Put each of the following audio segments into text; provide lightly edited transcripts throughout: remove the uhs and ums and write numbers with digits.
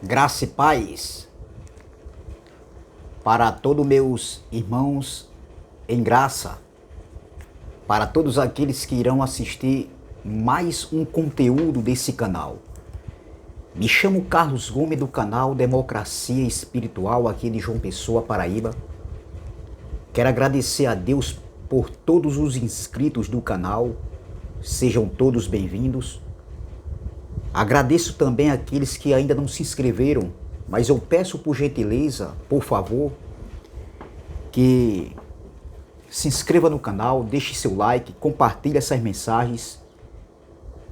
Graça e paz para todos meus irmãos em graça, para todos aqueles que irão assistir mais um conteúdo desse canal. Me chamo Carlos Gomes do canal Democracia Espiritual aqui de João Pessoa, Paraíba. Quero agradecer a Deus por todos os inscritos do canal, sejam todos bem-vindos. Agradeço também àqueles que ainda não se inscreveram, mas eu peço por gentileza, por favor, que se inscreva no canal, deixe seu like, compartilhe essas mensagens,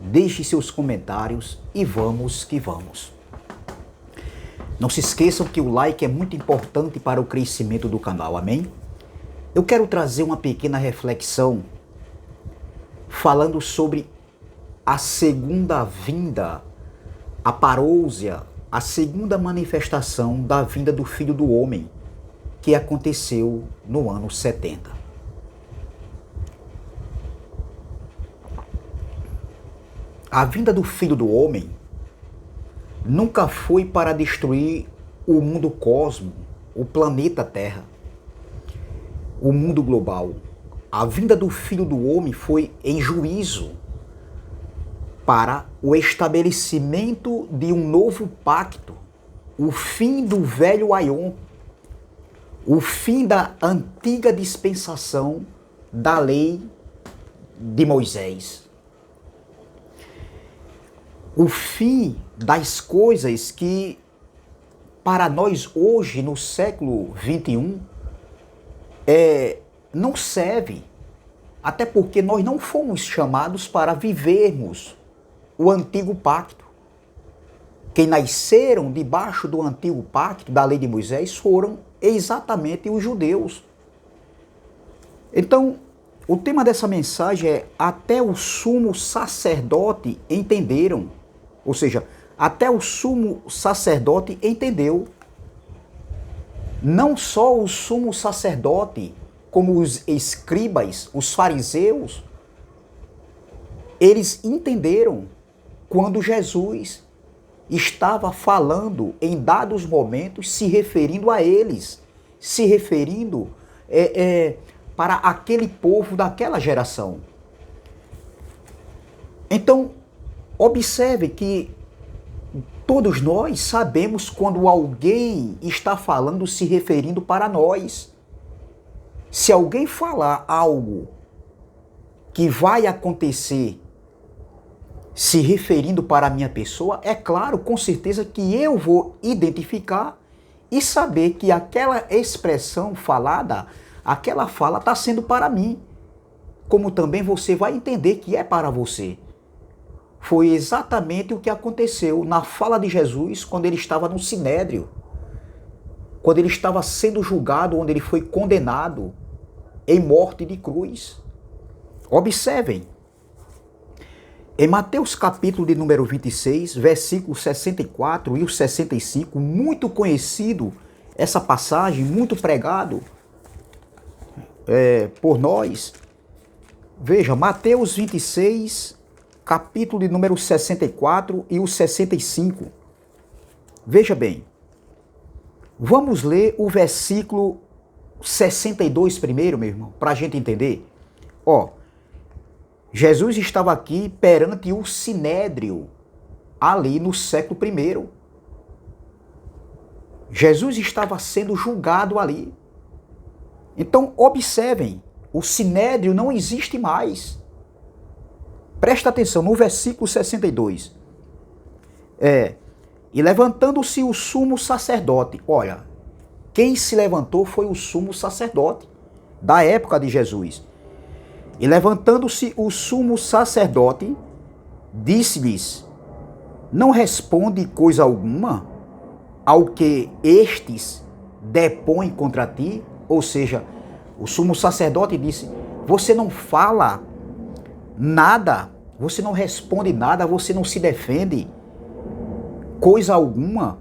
deixe seus comentários e vamos que vamos. Não se esqueçam que o like é muito importante para o crescimento do canal, amém? Eu quero trazer uma pequena reflexão falando sobre a segunda vinda, a parousia, a segunda manifestação da vinda do Filho do Homem, que aconteceu no ano 70. A vinda do Filho do Homem nunca foi para destruir o mundo cosmo, o planeta Terra, o mundo global. A vinda do Filho do Homem foi em juízo para o estabelecimento de um novo pacto, o fim do velho Aion, o fim da antiga dispensação da lei de Moisés. O fim das coisas que, para nós hoje, no século XXI, não serve, até porque nós não fomos chamados para vivermos o antigo pacto. Quem nasceram debaixo do antigo pacto, da lei de Moisés, foram exatamente os judeus. Então, o tema dessa mensagem é: até o sumo sacerdote entenderam. Ou seja, até o sumo sacerdote entendeu. Não só o sumo sacerdote, como os escribas, os fariseus, eles entenderam quando Jesus estava falando em dados momentos, se referindo a eles, se referindo para aquele povo daquela geração. Então, observe que todos nós sabemos quando alguém está falando, se referindo para nós. Se alguém falar algo que vai acontecer se referindo para a minha pessoa, é claro, com certeza que eu vou identificar e saber que aquela expressão falada, aquela fala está sendo para mim. Como também você vai entender que é para você. Foi exatamente o que aconteceu na fala de Jesus quando ele estava no Sinédrio, quando ele estava sendo julgado, onde ele foi condenado em morte de cruz. Observem, em Mateus capítulo de número 26, versículos 64 e o 65, muito conhecido essa passagem, muito pregado por nós. Veja, Mateus 26, capítulo de número 64 e o 65. Veja bem, vamos ler o versículo 62 primeiro, meu irmão, para a gente entender. Jesus estava aqui perante o Sinédrio, ali no século I. Jesus estava sendo julgado ali. Então, observem, o Sinédrio não existe mais. Presta atenção no versículo 62. E levantando-se o sumo sacerdote. Olha, quem se levantou foi o sumo sacerdote da época de Jesus. E levantando-se o sumo sacerdote, disse-lhes: não responde coisa alguma ao que estes depõem contra ti? Ou seja, o sumo sacerdote disse: você não fala nada, você não responde nada, você não se defende coisa alguma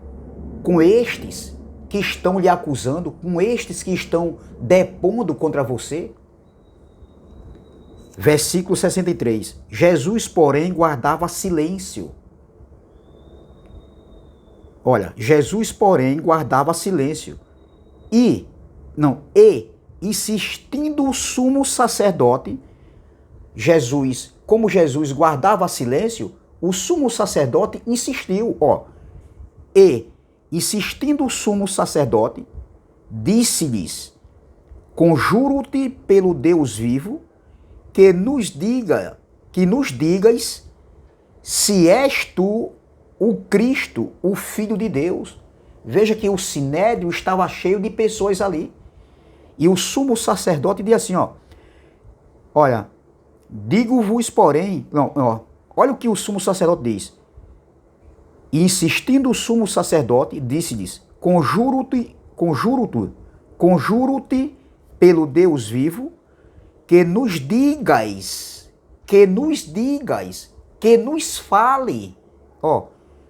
com estes que estão lhe acusando, com estes que estão depondo contra você? Versículo 63. Jesus, porém, guardava silêncio. Olha, Jesus, porém, guardava silêncio. E insistindo o sumo sacerdote, como Jesus guardava silêncio, o sumo sacerdote insistiu, e insistindo o sumo sacerdote, disse-lhes: conjuro-te pelo Deus vivo, que nos digas se és tu o Cristo, o Filho de Deus. Veja que o sinédrio estava cheio de pessoas ali. E o sumo sacerdote diz assim, olha, digo-vos, porém, olha o que o sumo sacerdote diz. E insistindo o sumo sacerdote, disse-lhes: conjuro-te pelo Deus vivo, que nos fale,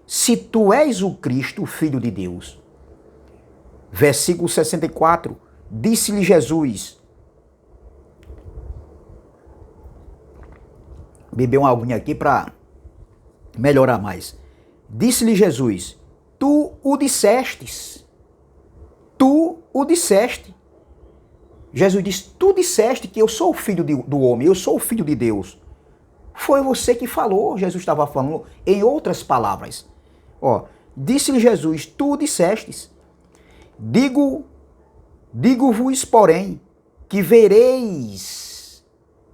se tu és o Cristo, o Filho de Deus. Versículo 64, disse-lhe Jesus, beber uma aguinha aqui para melhorar mais. Disse-lhe Jesus: tu o disseste. Jesus disse: tu disseste que eu sou o filho do homem, eu sou o filho de Deus. Foi você que falou, Jesus estava falando em outras palavras. Disse-lhe Jesus: tu dissestes. Digo-vos, porém, que vereis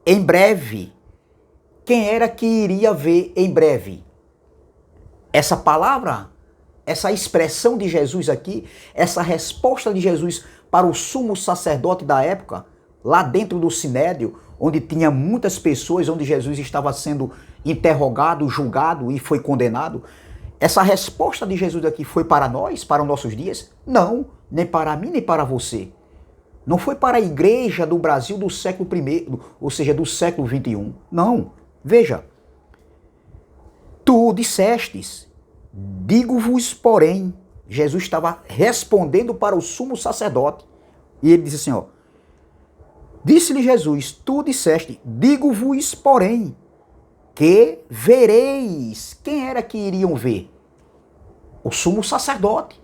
em breve. Quem era que iria ver em breve? Essa palavra, essa expressão de Jesus aqui, essa resposta de Jesus para o sumo sacerdote da época, lá dentro do sinédrio, onde tinha muitas pessoas, onde Jesus estava sendo interrogado, julgado e foi condenado. Essa resposta de Jesus aqui foi para nós, para os nossos dias? Não, nem para mim, nem para você. Não foi para a igreja do Brasil do século I, ou seja, do século XXI. Não. Veja. Tu dissestes, digo-vos, porém. Jesus estava respondendo para o sumo sacerdote. E ele disse assim, disse-lhe Jesus: tu disseste, digo-vos, porém, que vereis. Quem era que iriam ver? O sumo sacerdote.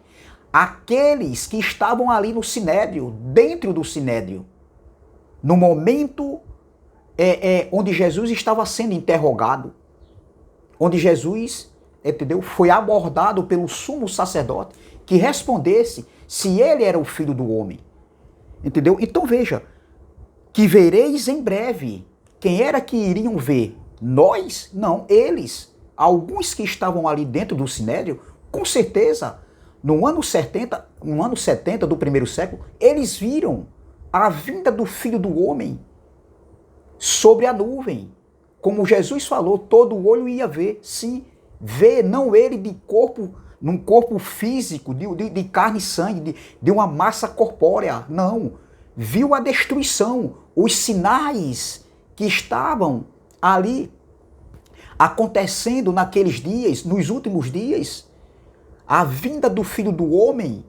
Aqueles que estavam ali no sinédrio, dentro do sinédrio. No momento onde Jesus estava sendo interrogado. Onde Jesus, foi abordado pelo sumo sacerdote que respondesse se ele era o filho do homem. Entendeu? Então veja, que vereis em breve. Quem era que iriam ver? Nós? Não, eles. Alguns que estavam ali dentro do sinédrio, com certeza, no ano 70 do primeiro século, eles viram a vinda do Filho do Homem sobre a nuvem. Como Jesus falou, todo olho ia ver, sim, ver, não ele de corpo, num corpo físico, de carne e sangue, de uma massa corpórea, não. Viu a destruição, os sinais que estavam ali acontecendo naqueles dias, nos últimos dias. A vinda do Filho do Homem,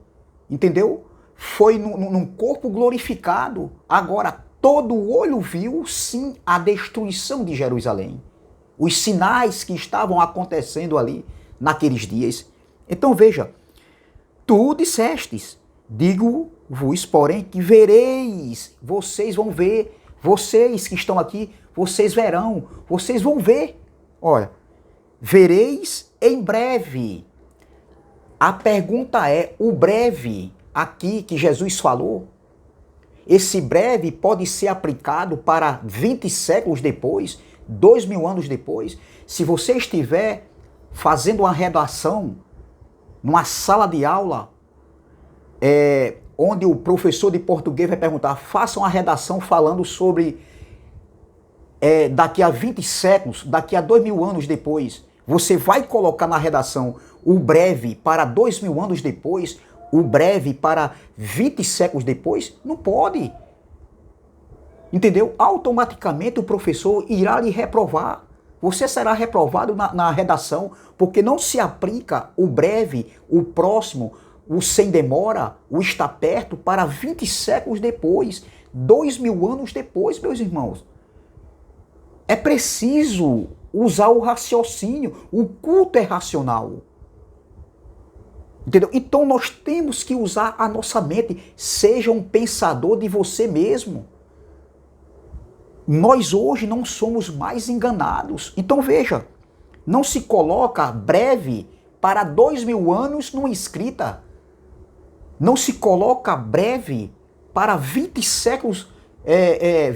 entendeu? Foi num corpo glorificado. Agora, todo olho viu, sim, a destruição de Jerusalém. Os sinais que estavam acontecendo ali naqueles dias. Então veja, tu dissestes, digo-vos, porém, que vereis. Vocês vão ver, vocês que estão aqui, vocês verão, vocês vão ver. Olha, vereis em breve. A pergunta é, o breve aqui que Jesus falou, esse breve pode ser aplicado para 20 séculos depois, 2000 anos depois. Se você estiver fazendo uma redação numa sala de aula, onde o professor de português vai perguntar, faça uma redação falando sobre daqui a 20 séculos, daqui a 2000 anos depois, você vai colocar na redação o breve para 2000 anos depois, o breve para 20 séculos depois? Não pode. Entendeu? Automaticamente o professor irá lhe reprovar. Você será reprovado na redação, porque não se aplica o breve, o próximo, o sem demora, o está perto para 20 séculos depois, 2000 anos depois, meus irmãos. É preciso usar o raciocínio, o culto é racional. Entendeu? Então nós temos que usar a nossa mente. Seja um pensador de você mesmo. Nós hoje não somos mais enganados. Então veja, não se coloca breve para 2000 anos numa escrita. Não se coloca breve para 20 séculos,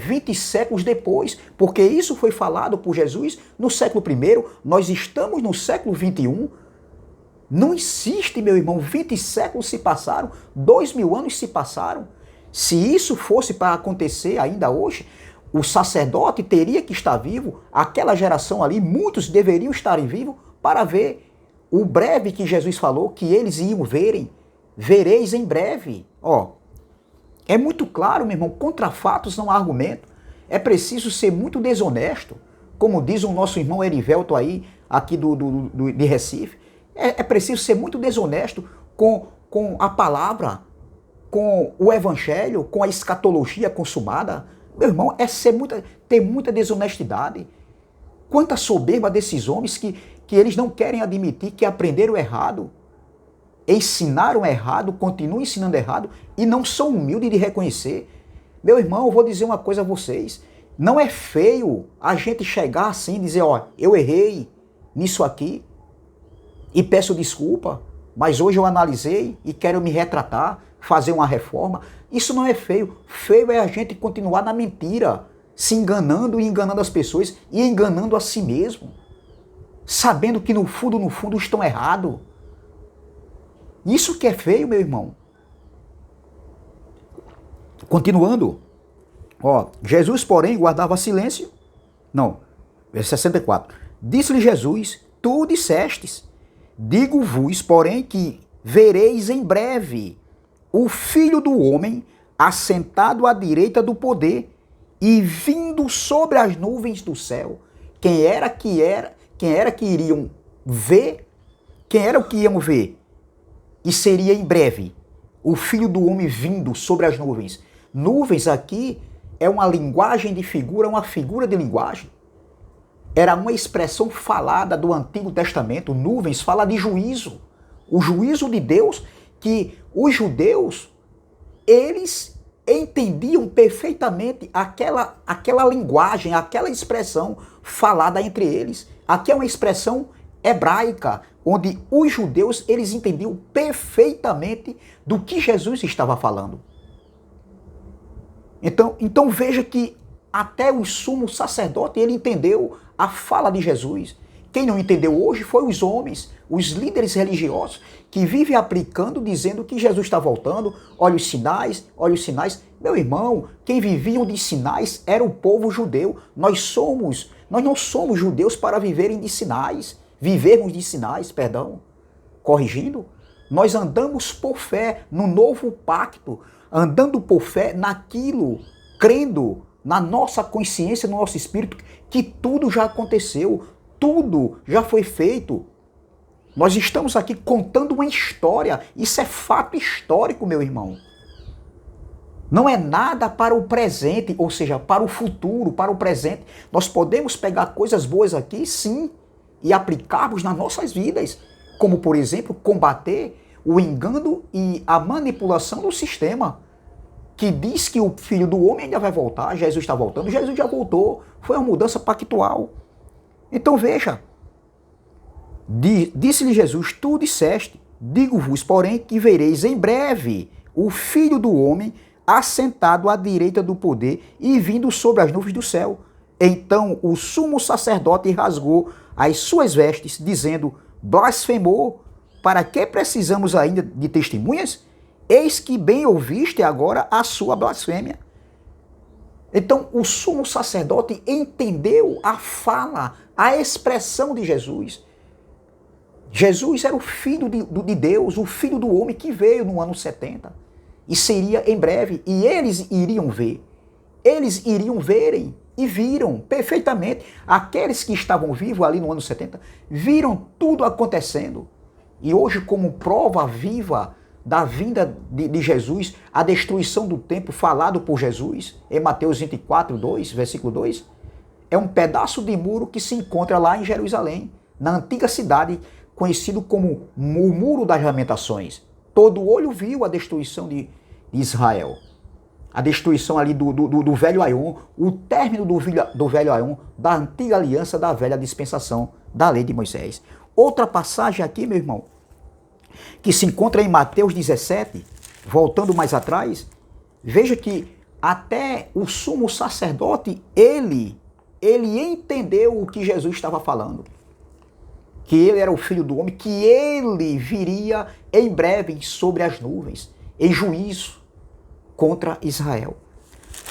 20 séculos depois, porque isso foi falado por Jesus no século I, nós estamos no século XXI. Não existe, meu irmão, 20 séculos se passaram, 2000 anos se passaram. Se isso fosse para acontecer ainda hoje, o sacerdote teria que estar vivo, aquela geração ali, muitos deveriam estar vivos para ver o breve que Jesus falou, que eles iam verem. Vereis em breve. Ó, é muito claro, meu irmão, contra fatos não há argumento. É preciso ser muito desonesto, como diz o nosso irmão Erivelto aí, aqui de Recife. É preciso ser muito desonesto com a palavra, com o evangelho, com a escatologia consumada. Meu irmão, ter muita desonestidade. Quanta soberba desses homens que eles não querem admitir que aprenderam errado, ensinaram errado, continuam ensinando errado e não são humildes de reconhecer. Meu irmão, eu vou dizer uma coisa a vocês. Não é feio a gente chegar assim e dizer, ó, eu errei nisso aqui e peço desculpa, mas hoje eu analisei e quero me retratar, fazer uma reforma. Isso não é feio. Feio é a gente continuar na mentira, se enganando e enganando as pessoas e enganando a si mesmo, sabendo que no fundo estão errados. Isso que é feio, meu irmão. Continuando, ó, Jesus, porém, guardava silêncio. Não, verso 64. Disse-lhe Jesus, tu dissestes, digo-vos, porém, que vereis em breve o Filho do Homem assentado à direita do poder e vindo sobre as nuvens do céu. Quem era que iriam ver? Quem era o que iam ver? E seria em breve o Filho do Homem vindo sobre as nuvens. Nuvens aqui é uma linguagem de figura, uma figura de linguagem. Era uma expressão falada do Antigo Testamento. Nuvens fala de juízo. O juízo de Deus, que os judeus, eles entendiam perfeitamente aquela linguagem, aquela expressão falada entre eles. Aqui é uma expressão hebraica, onde os judeus, eles entendiam perfeitamente do que Jesus estava falando. Então veja que até o sumo sacerdote, ele entendeu a fala de Jesus. Quem não entendeu hoje foi os homens, os líderes religiosos, que vivem aplicando, dizendo que Jesus está voltando, olha os sinais, olha os sinais. Meu irmão, quem viviam de sinais era o povo judeu. Nós não somos judeus para vivermos de sinais, corrigindo. Nós andamos por fé no novo pacto, andando por fé naquilo, crendo na nossa consciência, no nosso espírito, que tudo já aconteceu, tudo já foi feito. Nós estamos aqui contando uma história, isso é fato histórico, meu irmão. Não é nada para o presente, ou seja, para o futuro, para o presente. Nós podemos pegar coisas boas aqui, sim, e aplicarmos nas nossas vidas, como, por exemplo, combater o engano e a manipulação do sistema, que diz que o Filho do Homem ainda vai voltar, Jesus está voltando, Jesus já voltou, foi uma mudança pactual. Então veja, disse-lhe Jesus, tu disseste, digo-vos, porém, que vereis em breve o Filho do Homem assentado à direita do poder e vindo sobre as nuvens do céu. Então o sumo sacerdote rasgou as suas vestes, dizendo, blasfemou, para que precisamos ainda de testemunhas? Eis que bem ouviste agora a sua blasfêmia. Então o sumo sacerdote entendeu a fala, a expressão de Jesus. Jesus era o Filho de Deus, o Filho do Homem que veio no ano 70. E seria em breve. E eles iriam ver. Eles iriam verem e viram perfeitamente. Aqueles que estavam vivos ali no ano 70 viram tudo acontecendo. E hoje, como prova viva da vinda de Jesus, a destruição do templo falado por Jesus, em Mateus 24, 2, versículo 2, é um pedaço de muro que se encontra lá em Jerusalém, na antiga cidade, conhecido como o Muro das Lamentações. Todo olho viu a destruição de Israel. A destruição ali do velho Aion, o término do velho Aion, da antiga aliança, da velha dispensação, da lei de Moisés. Outra passagem aqui, meu irmão, que se encontra em Mateus 17, voltando mais atrás, veja que até o sumo sacerdote, ele entendeu o que Jesus estava falando. Que ele era o Filho do Homem, que ele viria em breve sobre as nuvens, em juízo contra Israel.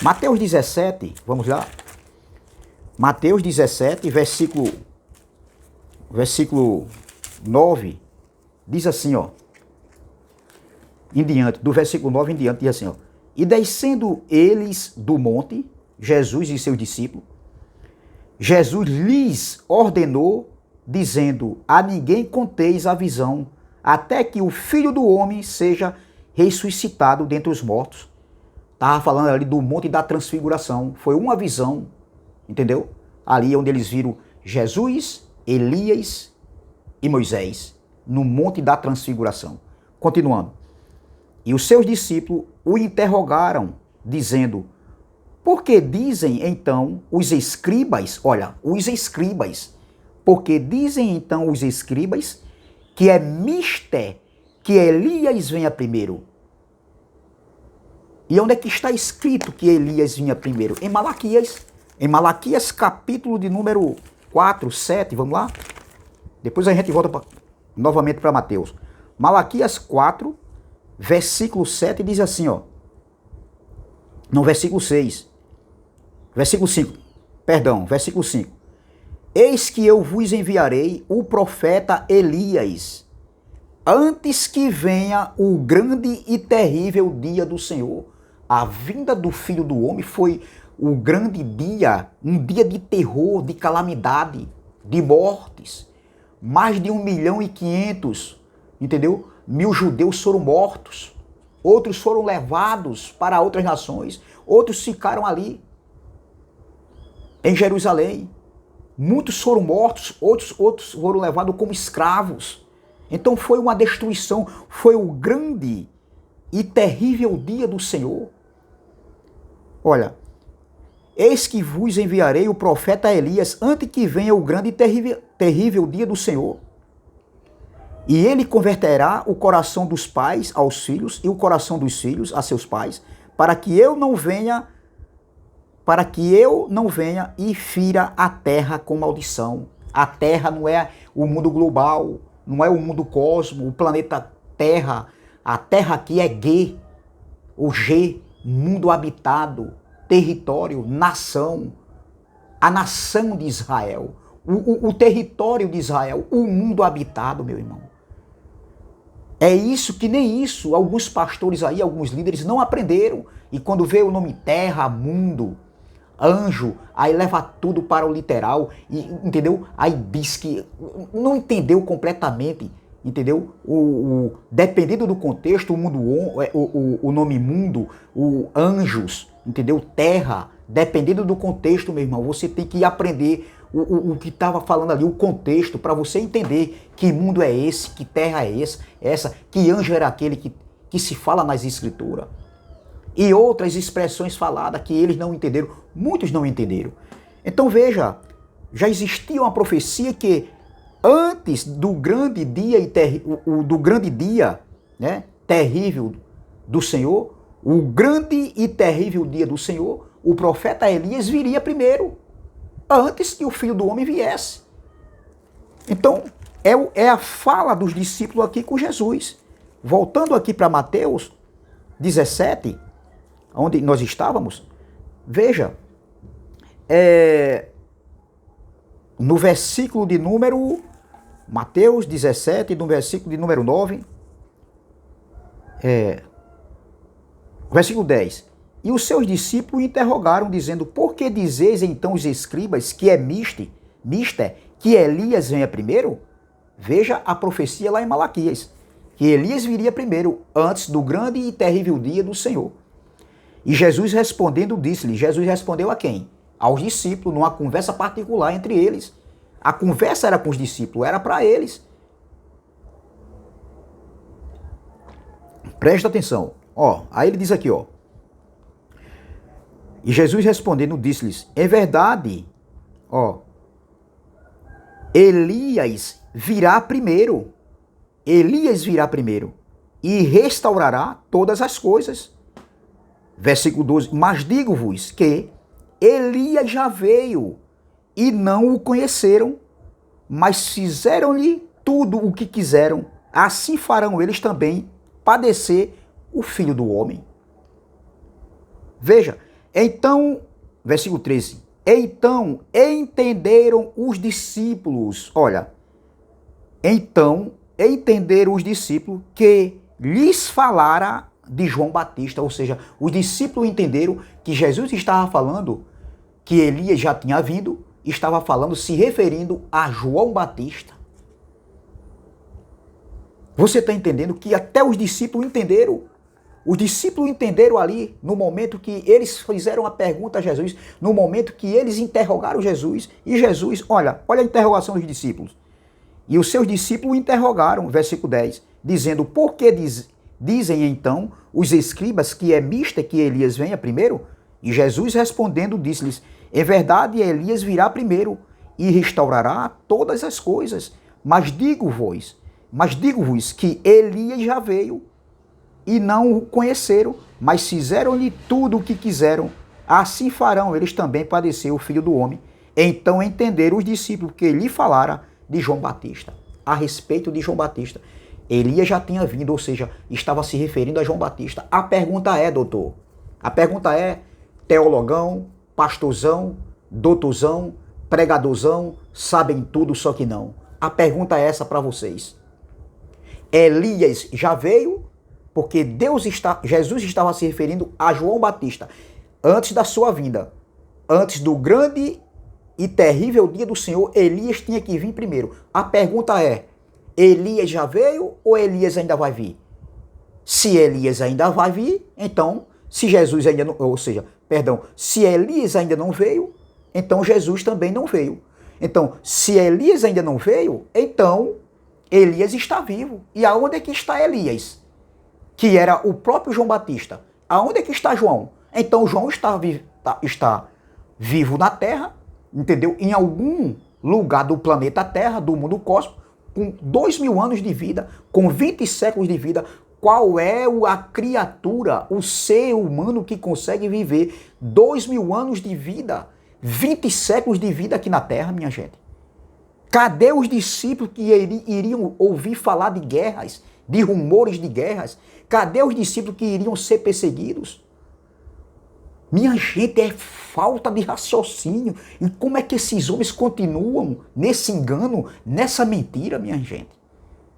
Mateus 17, vamos lá. Mateus 17, versículo 9, diz assim, ó. Em diante, do versículo 9 em diante, diz assim, ó. E descendo eles do monte, Jesus e seus discípulos, Jesus lhes ordenou, dizendo, a ninguém conteis a visão, até que o Filho do Homem seja ressuscitado dentre os mortos. Estava falando ali do Monte da Transfiguração. Foi uma visão, entendeu? Ali onde eles viram Jesus, Elias e Moisés, no Monte da Transfiguração. Continuando. E os seus discípulos o interrogaram, dizendo, por que dizem então os escribas, olha, os escribas, porque dizem então os escribas que é mister que Elias venha primeiro. E onde é que está escrito que Elias vinha primeiro? Em Malaquias capítulo de número 4, 7, vamos lá? Depois a gente volta novamente para Mateus. Malaquias 4, versículo 7 diz assim, ó. Não, versículo 6. Versículo 5. Perdão, versículo 5. Eis que eu vos enviarei o profeta Elias, antes que venha o grande e terrível dia do Senhor. A vinda do Filho do Homem foi o grande dia, um dia de terror, de calamidade, de mortes. Mais de 1.500.000, entendeu? 1.000 judeus foram mortos. Outros foram levados para outras nações. Outros ficaram ali, em Jerusalém. Muitos foram mortos, outros foram levados como escravos. Então foi uma destruição, foi o grande e terrível dia do Senhor. Olha, eis que vos enviarei o profeta Elias antes que venha o grande e terrível dia do Senhor. E ele converterá o coração dos pais aos filhos e o coração dos filhos a seus pais, para que eu não venha e fira a terra com maldição. A terra não é o mundo global, não é o mundo cosmo, o planeta Terra. A terra aqui é G, o G, mundo habitado, território, nação. A nação de Israel, o território de Israel, o mundo habitado, meu irmão. É isso que nem isso, alguns pastores aí, alguns líderes não aprenderam. E quando vê o nome terra, mundo, anjo, aí leva tudo para o literal, e, entendeu? Aí diz que não entendeu completamente, entendeu? Dependendo do contexto, o mundo, o nome mundo, o anjos, entendeu? Terra, dependendo do contexto, meu irmão, você tem que aprender o que estava falando ali, o contexto, para você entender que mundo é esse, que terra é essa, que anjo era aquele que se fala nas escrituras. E outras expressões faladas que eles não entenderam, muitos não entenderam. Então veja, já existia uma profecia que antes do grande dia né, terrível do Senhor, o grande e terrível dia do Senhor, o profeta Elias viria primeiro, antes que o Filho do Homem viesse. Então, é a fala dos discípulos aqui com Jesus. Voltando aqui para Mateus 17, onde nós estávamos, veja, no versículo de número, Mateus 17, no versículo de número 9, versículo 10. E os seus discípulos interrogaram, dizendo, por que dizeis então os escribas que é mister, que Elias venha primeiro? Veja a profecia lá em Malaquias, que Elias viria primeiro, antes do grande e terrível dia do Senhor. E Jesus respondendo disse-lhe, Jesus respondeu a quem? Aos discípulos, numa conversa particular entre eles. A conversa era com os discípulos, era para eles. Presta atenção. Ó, aí ele diz aqui, ó. E Jesus respondendo disse-lhes: é verdade, ó, Elias virá primeiro. Elias virá primeiro e restaurará todas as coisas. Versículo 12. Mas digo-vos que Elias já veio e não o conheceram, mas fizeram-lhe tudo o que quiseram. Assim farão eles também padecer o Filho do Homem. Veja, então, versículo 13. Então entenderam os discípulos, olha, então entenderam os discípulos que lhes falara de João Batista, ou seja, os discípulos entenderam que Jesus estava falando que Elias já tinha vindo, estava falando, se referindo a João Batista. Você está entendendo que até os discípulos entenderam? Os discípulos entenderam ali, no momento que eles fizeram a pergunta a Jesus, no momento que eles interrogaram Jesus, e Jesus, olha a interrogação dos discípulos. E os seus discípulos interrogaram, versículo 10, dizendo: por que dizem então os escribas que é mister que Elias venha primeiro? E Jesus respondendo disse-lhes: é verdade, Elias virá primeiro e restaurará todas as coisas. Mas digo-vos que Elias já veio e não o conheceram, mas fizeram-lhe tudo o que quiseram. Assim farão eles também padecer o Filho do Homem. Então entenderam os discípulos que lhe falara de João Batista. A respeito de João Batista, Elias já tinha vindo, ou seja, estava se referindo a João Batista. A pergunta é, doutor, a pergunta é, teologão, pastorzão, doutorzão, pregadorzão, sabem tudo, só que não. A pergunta é essa para vocês. Elias já veio? Porque Jesus estava se referindo a João Batista antes da sua vinda. Antes do grande e terrível dia do Senhor, Elias tinha que vir primeiro. A pergunta é, Elias já veio ou Elias ainda vai vir? Se Elias ainda vai vir, então, se Jesus ainda não, ou seja, perdão, se Elias ainda não veio, então Jesus também não veio. Então, se Elias ainda não veio, então Elias está vivo. E aonde é que está Elias? Que era o próprio João Batista. Aonde é que está João? Então João está vivo na Terra, entendeu? Em algum lugar do planeta Terra, do mundo cósmico, com 2000 anos de vida, com 20 séculos de vida. Qual é a criatura, o ser humano que consegue viver 2000 anos de vida, 20 séculos de vida aqui na Terra, minha gente? Cadê os discípulos que iriam ouvir falar de guerras, de rumores de guerras? Cadê os discípulos que iriam ser perseguidos? Minha gente, é falta de raciocínio. E como é que esses homens continuam nesse engano, nessa mentira, minha gente?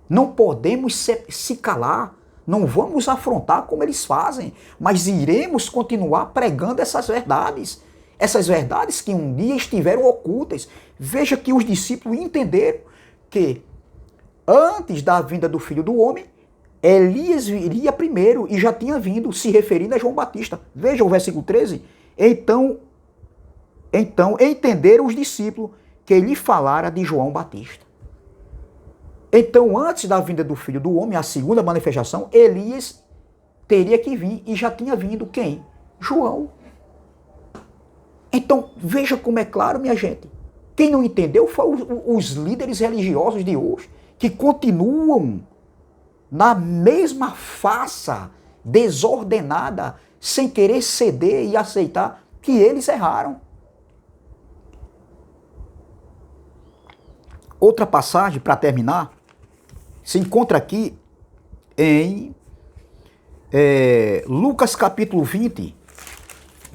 Não podemos se calar. Não vamos afrontar como eles fazem, mas iremos continuar pregando essas verdades. Essas verdades que um dia estiveram ocultas. Veja que os discípulos entenderam que antes da vinda do Filho do Homem, Elias viria primeiro e já tinha vindo, se referindo a João Batista. Veja o versículo 13. Então entenderam os discípulos que ele falara de João Batista. Então, antes da vinda do Filho do Homem, a segunda manifestação, Elias teria que vir e já tinha vindo quem? João. Então, veja como é claro, minha gente. Quem não entendeu foi os líderes religiosos de hoje, que continuam na mesma farsa desordenada, sem querer ceder e aceitar que eles erraram. Outra passagem, para terminar, se encontra aqui em Lucas capítulo 20.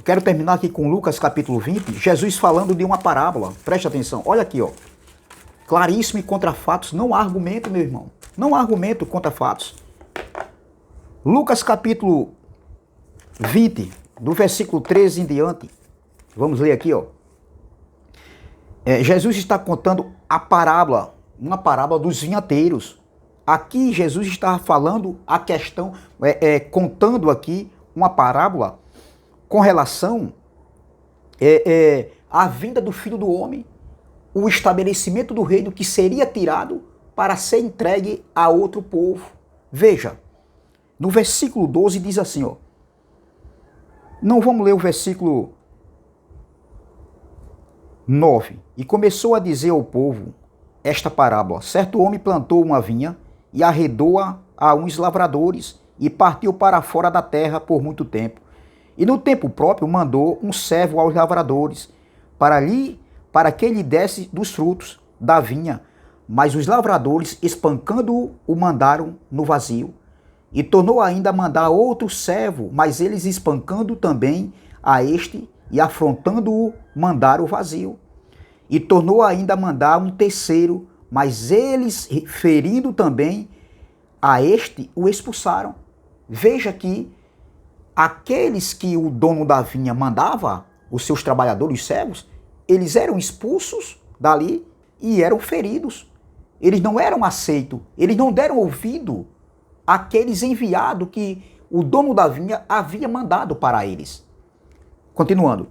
Quero terminar aqui com Lucas capítulo 20, Jesus falando de uma parábola. Preste atenção, olha aqui, ó. Claríssimo e contra fatos, não há argumento, meu irmão. Não há argumento contra fatos. Lucas capítulo 20, do versículo 13 em diante. Vamos ler aqui, ó. Jesus está contando a parábola, uma parábola dos vinhateiros. Aqui Jesus está falando a questão, contando aqui uma parábola com relação à vinda do Filho do Homem, o estabelecimento do reino que seria tirado para ser entregue a outro povo. Veja, No versículo 12 diz assim, ó. Não vamos ler o versículo 9. E começou a dizer ao povo esta parábola. Certo homem plantou uma vinha e arredou-a a uns lavradores e partiu para fora da terra por muito tempo. E no tempo próprio mandou um servo aos lavradores para que lhe desse dos frutos da vinha. Mas os lavradores, espancando-o, o mandaram no vazio. E tornou ainda a mandar outro servo, mas eles espancando também a este e afrontando-o, mandaram o vazio. E tornou ainda a mandar um terceiro, mas eles, ferindo também a este, o expulsaram. Veja que aqueles que o dono da vinha mandava, os seus trabalhadores, os servos, eles eram expulsos dali e eram feridos. Eles não eram aceitos, eles não deram ouvido àqueles enviados que o dono da vinha havia mandado para eles. Continuando.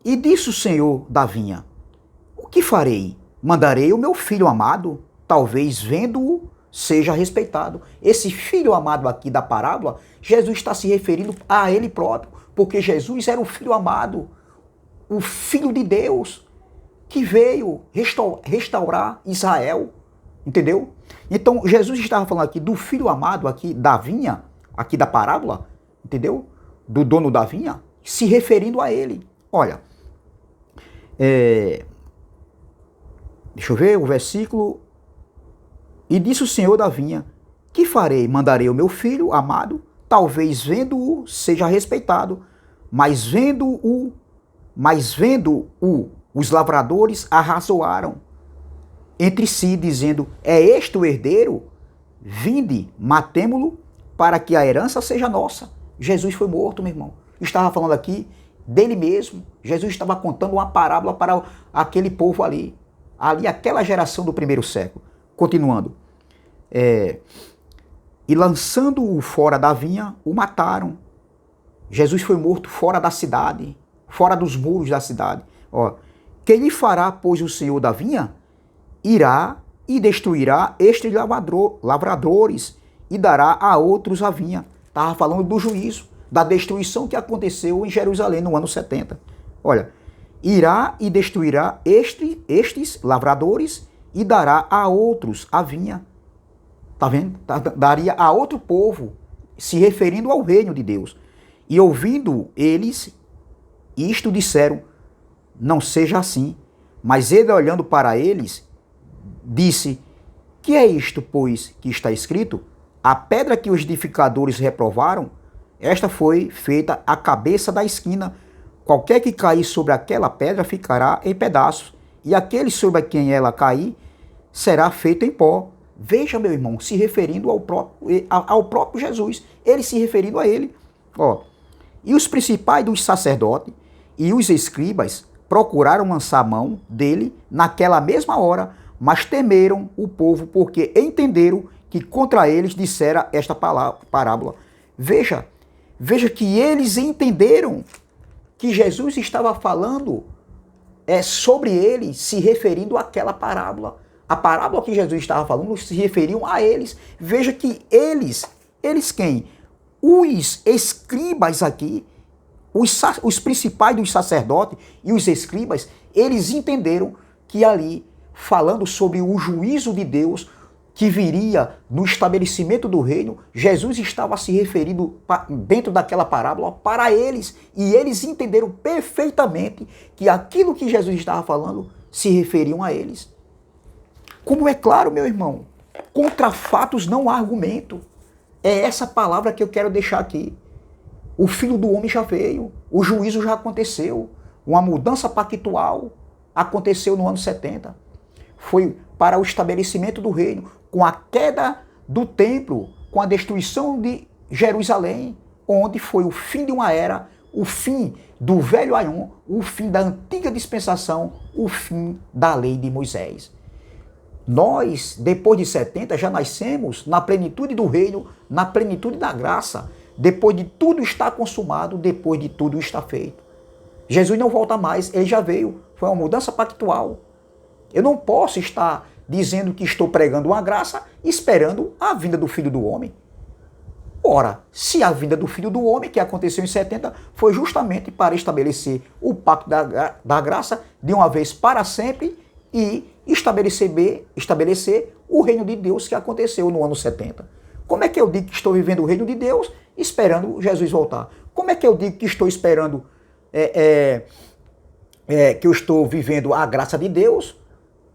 E disse o senhor da vinha: o que farei? Mandarei o meu filho amado, talvez vendo-o seja respeitado. Esse filho amado aqui da parábola, Jesus está se referindo a ele próprio, porque Jesus era o filho amado, o filho de Deus, que veio restaurar Israel, entendeu? Então Jesus estava falando aqui do filho amado aqui da vinha, aqui da parábola, entendeu? Do dono da vinha, se referindo a ele. Olha, deixa eu ver o versículo. E disse o senhor da vinha: que farei? Mandarei o meu filho amado, talvez vendo-o seja respeitado, mas vendo-o, os lavradores arrazoaram entre si, dizendo: é este o herdeiro? Vinde, matemo-lo, para que a herança seja nossa. Jesus foi morto, meu irmão. Estava falando aqui dele mesmo. Jesus estava contando uma parábola para aquele povo ali, aquela geração do primeiro século. Continuando. E lançando-o fora da vinha, o mataram. Jesus foi morto fora da cidade, fora dos muros da cidade. Ó, que lhe fará, pois, o senhor da vinha? Irá e destruirá estes lavradores e dará a outros a vinha. Estava falando do juízo, da destruição que aconteceu em Jerusalém no ano 70. Olha, irá e destruirá estes lavradores e dará a outros a vinha. Tá vendo? Daria a outro povo, se referindo ao reino de Deus. E ouvindo eles isto, disseram: não seja assim. Mas ele, olhando para eles, disse: que é isto, pois, que está escrito? A pedra que os edificadores reprovaram, esta foi feita a cabeça da esquina. Qualquer que cair sobre aquela pedra ficará em pedaços, e aquele sobre quem ela cair será feito em pó. Veja, meu irmão, se referindo ao próprio Jesus, ele se referindo a ele. Ó, e os principais dos sacerdotes e os escribas procuraram lançar a mão dele naquela mesma hora, mas temeram o povo, porque entenderam que contra eles dissera esta parábola. Veja que eles entenderam que Jesus estava falando sobre ele, se referindo àquela parábola. A parábola que Jesus estava falando se referiam a eles. Veja que eles quem? Os escribas aqui, os principais dos sacerdotes e os escribas, eles entenderam que ali, falando sobre o juízo de Deus que viria no estabelecimento do reino, Jesus estava se referindo dentro daquela parábola para eles. E eles entenderam perfeitamente que aquilo que Jesus estava falando se referiam a eles. Como é claro, meu irmão, contra fatos não há argumento. É essa palavra que eu quero deixar aqui. O Filho do Homem já veio, o juízo já aconteceu, uma mudança pactual aconteceu no ano 70. Foi para o estabelecimento do reino, com a queda do templo, com a destruição de Jerusalém, onde foi o fim de uma era, o fim do velho Aion, o fim da antiga dispensação, o fim da lei de Moisés. Nós, depois de 70, já nascemos na plenitude do reino, na plenitude da graça, depois de tudo estar consumado, depois de tudo estar feito. Jesus não volta mais, ele já veio, foi uma mudança pactual. Eu não posso estar dizendo que estou pregando uma graça, esperando a vinda do Filho do Homem. Ora, se a vinda do Filho do Homem, que aconteceu em 70, foi justamente para estabelecer o pacto da graça de uma vez para sempre e estabelecer o reino de Deus que aconteceu no ano 70. Como é que eu digo que estou vivendo o reino de Deus esperando Jesus voltar? Como é que eu digo que estou esperando, que eu estou vivendo a graça de Deus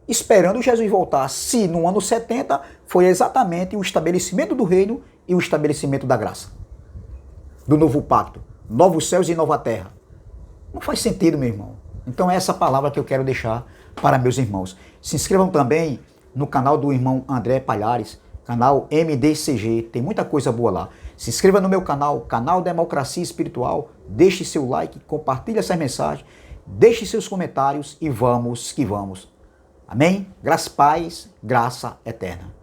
esperando Jesus voltar, se no ano 70 foi exatamente o estabelecimento do reino e o estabelecimento da graça, do novo pacto, novos céus e nova terra? Não faz sentido, meu irmão. Então é essa palavra que eu quero deixar para meus irmãos. Se inscrevam também no canal do irmão André Palhares, canal MDCG, tem muita coisa boa lá. Se inscreva no meu canal, canal Democracia Espiritual, deixe seu like, compartilhe essa mensagem, deixe seus comentários e vamos que vamos. Amém? Graça e paz, graça eterna.